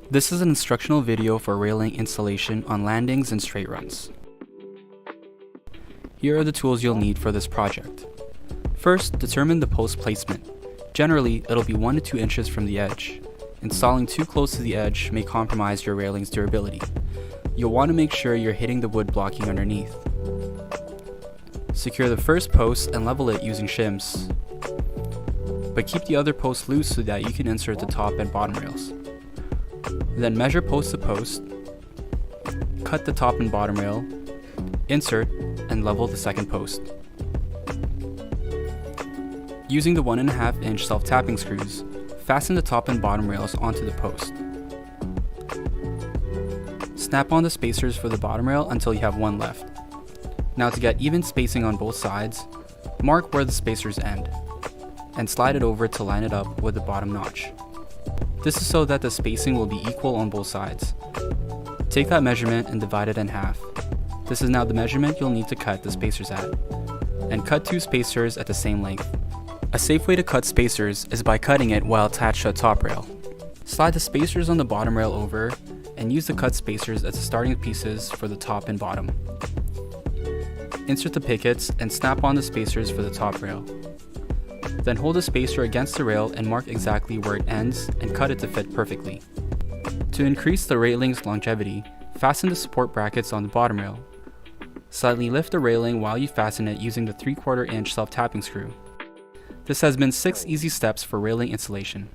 This is an instructional video for railing installation on landings and straight runs. Here are the tools you'll need for this project. First, determine the post placement. Generally, it'll be 1 to 2 inches from the edge. Installing too close to the edge may compromise your railing's durability. You'll want to make sure you're hitting the wood blocking underneath. Secure the first post and level it using shims, but keep the other post loose so that you can insert the top and bottom rails. Then measure post to post, cut the top and bottom rail, insert, and level the second post. Using the 1.5 inch self-tapping screws, fasten the top and bottom rails onto the post. Snap on the spacers for the bottom rail until you have one left. Now to get even spacing on both sides, mark where the spacers end, and slide it over to line it up with the bottom notch. This is so that the spacing will be equal on both sides. Take that measurement and divide it in half. This is now the measurement you'll need to cut the spacers at. And cut 2 spacers at the same length. A safe way to cut spacers is by cutting it while attached to a top rail. Slide the spacers on the bottom rail over and use the cut spacers as the starting pieces for the top and bottom. Insert the pickets and snap on the spacers for the top rail. Then hold the spacer against the rail and mark exactly where it ends and cut it to fit perfectly. To increase the railing's longevity, fasten the support brackets on the bottom rail. Slightly lift the railing while you fasten it using the 3/4 inch self-tapping screw. This has been 6 easy steps for railing installation.